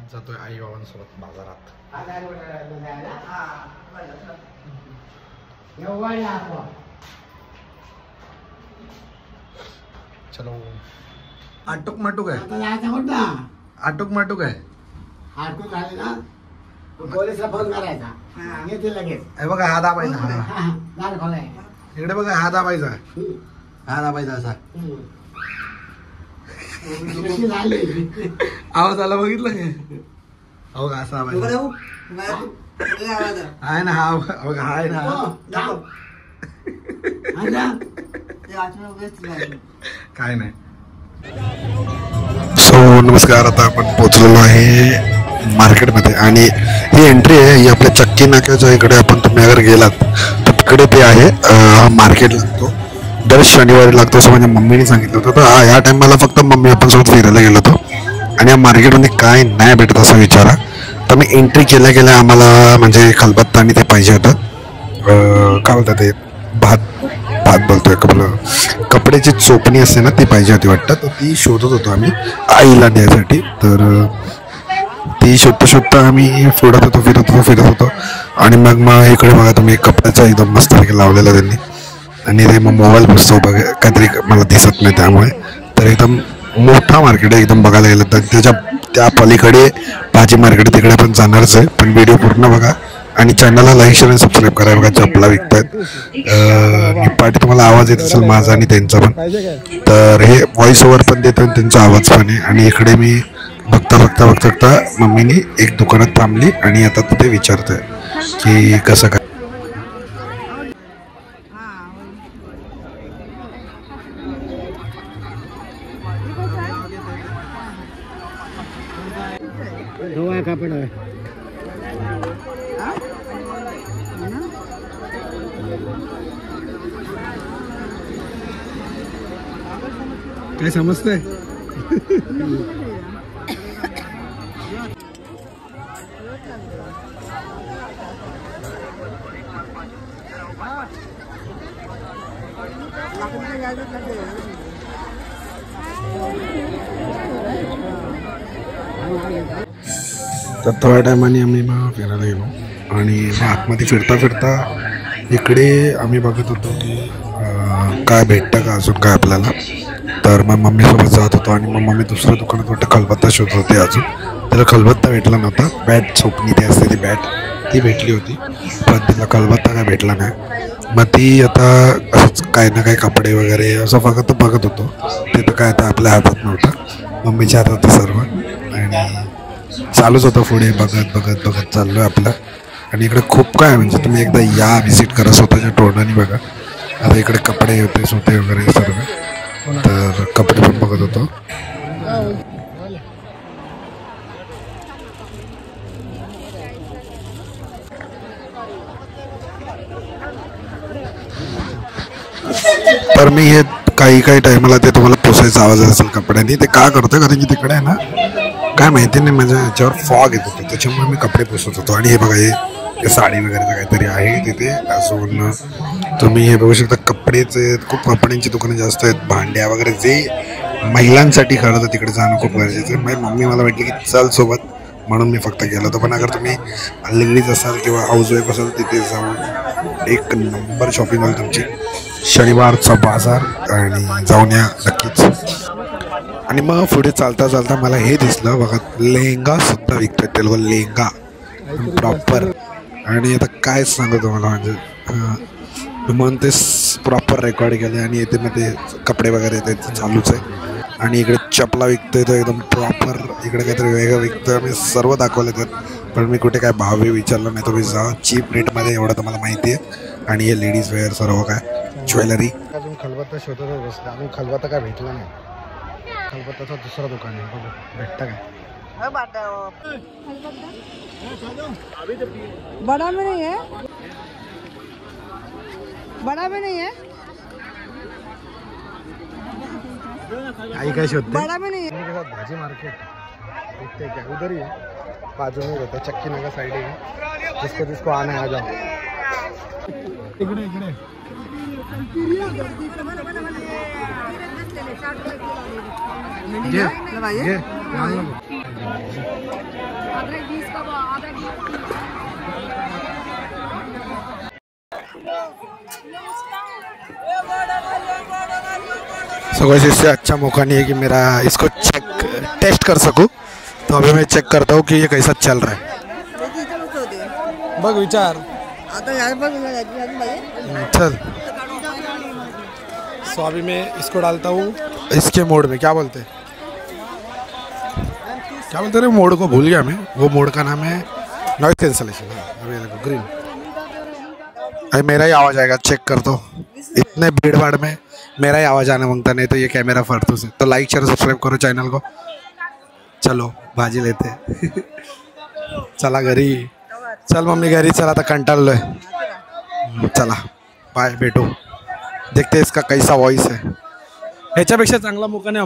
आज जातोय आई बाबांसोबत बाजारात. चलो. आटूक माटूक आहे, आटूक माटूक आहे. पोलिसला फोन करायचा, येते लगेच. हे बघा हा दाबायचा, इकडे बघा हा दाबायचा, हा दाबायचा असा आवाज आला बघितलं का? हो का असा आवाज आहे ना, हा बघा हा आहे ना. काय नाही. सो नमस्कार. आता आपण पोहोचलेलो आहे मार्केटमध्ये आणि ही एंट्री आहे ही आपल्या चक्की नाक्याच्या इकडे. आपण तुम्ही अगर गेलात तर तिकडे ते आहे. हा मार्केट लागतो, दर शनिवारी लागतो असं माझ्या मम्मीने सांगितलं होतं. तर ह्या टायमाला फक्त मम्मी आपण सोबत फिरायला गेलो होतो आणि या मार्केटमध्ये काय नाही भेटत असं विचारा. तर मी एंट्री केल्या गेल्या आम्हाला म्हणजे खलबत्ता आणि ते पाहिजे होतं. काय बोलतात ते भात बोलतोय कपड्याची चोपणी असते ना ती पाहिजे होती वाटतं. तर ती शोधत होतो आम्ही आईला द्यायसाठी. तर ती शोधता आम्ही फिरत होतो आणि मग इकडे बघा तुम्ही कपड्याचा एकदम मस्त लावलेला त्यांनी. आणि ते मग मोबाईल पुस्तक बघा काहीतरी मला दिसत नाही त्यामुळे. तर एकदम मोठा मार्केट आहे एकदम बघायला गेलं तर. त्या पलीकडे भाजी मार्केट तिकडे पण जाणारच आहे. पण व्हिडिओ पूर्ण बघा आणि चॅनलला लाईक शेअर आणि सबस्क्राईब करा. बघा चपला विकतायत. पाठी तुम्हाला आवाज येत असेल माझा आणि त्यांचा पण. तर हे व्हॉइस ओव्हर पण देतात त्यांचा आवाज पण आहे. आणि इकडे मी बघता मम्मीने एक दुकानात थांबली आणि आता तिथे विचारतोय की कसं काय. काय समजतंय? तर थोड्या टायमाने आम्ही मग फिरायला गेलो आणि मग आतमध्ये फिरता इकडे आम्ही बघत होतो की काय भेटतं का अजून काय आपल्याला. तर मग मम्मीसोबत जात होतो आणि मग मम्मी दुसऱ्या दुकानात वाटतं खलबत्ता शोधत होते. अजून त्याला खलबत्ता भेटला नव्हता. बॅट चोपणी ती असते ती बॅट ती भेटली होती पण तिला खलबत्ता काय भेटला नाही. मग ती आता असंच काही ना काही कपडे वगैरे असं बघत होतो. ते तर काय आता आपल्या हातात नव्हतं, मम्मीच्या हातात सर्व. आणि चालूच होतं पुढे बघत चाललो आहे आपलं. आणि इकडे खूप काय म्हणजे तुम्ही एकदा या व्हिजिट करा स्वतःच्या तोंडाने बघा. आता इकडे कपडे होते सोते वगैरे सर्व. तर कपडे पण बघत होतो. तर मी हे काही टायमाला ते तुम्हाला पोसायचा आवाज असेल कपड्यांनी. ते का करतं कारण की तिकडे आहे ना काय माहिती नाही माझ्या ह्याच्यावर फॉग येत होतं त्याच्यामुळे मी कपडे पुसत होतो. आणि हे बघा हे साडी वगैरेचं काहीतरी आहे तिथे. अजून तुम्ही हे बघू शकता कपडेचे खूप कपड्यांची दुकानं जास्त आहेत. भांड्या वगैरे जे महिलांसाठी खरं तर तिकडे जाणं खूप गरजेचं आहे. माझी मम्मी मला वाटली की चल सोबत म्हणून मी फक्त गेलो होतो. पण अगर तुम्ही लेडीज असाल किंवा हाऊसवाईफ असाल तिथे जाऊन एक नंबर शॉपिंग होईल तुमची. शनिवारचा बाजार आणि जाऊन या नक्कीच. आणि मग पुढे चालता मला हे दिसलं बघा लेहंगा सुद्धा विकतोय ते लोक. लेहंगा प्रॉपर. आणि आता काय सांगतो मला म्हणजे म्हणून ते प्रॉपर रेकॉर्ड केले. आणि येते मग ते कपडे वगैरे ते चालूच आहे. आणि इकडे चपला विकतोय तो एकदम प्रॉपर. इकडे काहीतरी वेगळं विकतोय. मी सर्व दाखवले तर पण मी कुठे काय भाव विचारलं नाही. तुम्ही जा चीप रेटमध्ये एवढं तुम्हाला माहिती आहे. आणि हे लेडीज वेअर सर्व काय ज्वेलरी. अजून खलबत्ता शोधत बसला. अजून खलबत्ता काय भेटला नाही. खलबत्ताचं दुसरं दुकान आहे बघू भेटतं काय. बड़ा में नहीं है, बड़ा में नहीं है. आई काय शोधते? बड़ा में नहीं है. भाजी मार्केट दिखते क्या उधर ही है बाजू में रहता है. चक्की नगर साइड है. जिसको आना है आ जाओ. इकडे सो गाइस इससे अच्छा मौका नहीं है कि मेरा इसको टेस्ट कर सकूं, तो अभी मैं चेक करता हूँ कि ये कैसा चल रहा है। बग विचार चल। सो अभी मैं इसको डालता हूँ इसके मोड में, क्या बोलते हैं मोड को भूल गया मैं, वो मोड का नाम है नॉइस कैंसलेशन। अभी देखो ग्रीन, अरे मेरा ही आवाज़ आएगा, चेक कर दो। इतने भीड़ भाड़ में मेरा ही आवाज़ आने मांगता, नहीं तो ये कैमरा फालतू से। तो लाइक शेयर सब्सक्राइब करो चैनल को। चलो भाजी लेते चला घरी, चल मम्मी घरी चला, तर कंटाळलोय। चला बाय, भेटू, देखते इसका कैसा वॉइस है। ह्याच्यापेक्षा चांगला मुका नाही